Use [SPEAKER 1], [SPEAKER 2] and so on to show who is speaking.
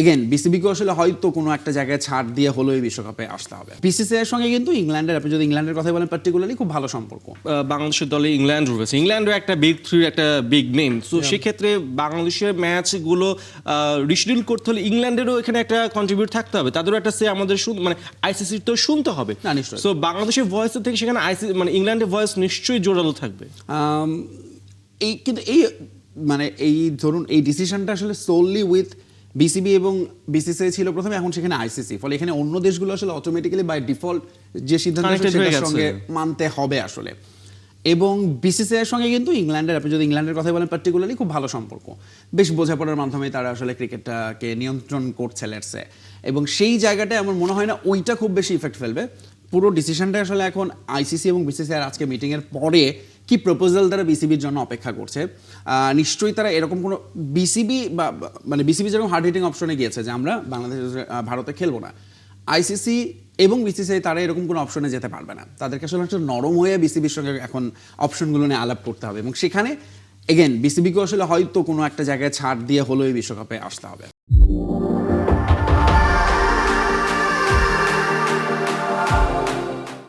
[SPEAKER 1] Again বিসিবিকে আসলে হয়তো কোনো একটা জায়গায় ছাড় দিয়ে হলো এই বিশ্বকাপে আসতে হবে। বিসিসিআই এর সঙ্গে কিন্তু ইংল্যান্ডের, আপনি যদি ইংল্যান্ডের কথা বলেন পার্টিকুলারলি, খুব ভালো সম্পর্ক।
[SPEAKER 2] বাংলাদেশের দলে ইংল্যান্ড রয়েছে, ইংল্যান্ডও একটা বিগ থ্রির একটা বিগ নেম। তো সেক্ষেত্রে বাংলাদেশের ম্যাচগুলো রিশিডিউল করতে হলে ইংল্যান্ডেরও এখানে একটা কন্ট্রিবিউট থাকতে হবে, তাদেরও একটা সে আমাদের মানে আইসিসির তো শুনতে হবে
[SPEAKER 1] না, নিশ্চয়ই।
[SPEAKER 2] সো বাংলাদেশের ভয়েস থেকে সেখানে মানে ইংল্যান্ডের ভয়েস নিশ্চয়ই জোরালো থাকবে।
[SPEAKER 1] এই কিন্তু এই মানে এই ধরুন এই ডিসিশনটা আসলে সোললি উইথ বিসিবি এবং বিসিসিআই ছিল প্রথমে, এখন সেখানে আইসিসি, ফলে এখানে অন্য দেশগুলো আসলে অটোমেটিক্যালি বাই ডিফল্ট যে সিদ্ধান্ত
[SPEAKER 2] Connected হয়ে
[SPEAKER 1] সেটার
[SPEAKER 2] গেছে।
[SPEAKER 1] সঙ্গে মানতে হবে আসলে। এবং বিসিসিআই এর সঙ্গে কিন্তু ইংল্যান্ডের, আপনি যদি ইংল্যান্ডের কথা বলেন পার্টিকুলারলি, খুব ভালো সম্পর্ক। বেশ বোঝাপড়ার মাধ্যমে তারা আসলে ক্রিকেটটাকে নিয়ন্ত্রণ করছে লেটসে, এবং সেই জায়গাটায় আমার মনে হয় না ওইটা খুব বেশি ইফেক্ট ফেলবে। পুরো ডিসিশনটা আসলে এখন আইসিসি এবং বিসিসিআই আজকে মিটিংয়ের পরে কি প্রপোজাল তারা বিসিবির জন্য অপেক্ষা করছে। নিশ্চয়ই তারা এরকম কোনো বিসিবি বা মানে বিসিবি যেরকম হার্ড হিটিং অপশনে গিয়েছে যে আমরা বাংলাদেশ ভারতে খেলবো না, আইসিসি এবং বিসিসিআই তারা এরকম কোনো অপশনে যেতে পারবে না। তাদেরকে আসলে একটু নরম হয়ে বিসিবির সঙ্গে এখন অপশনগুলো নিয়ে আলাপ করতে হবে, এবং সেখানে এগেন বিসিবিকে আসলে হয়তো কোনো একটা জায়গায় ছাড় দিয়ে হলো এই বিশ্বকাপে আসতে হবে।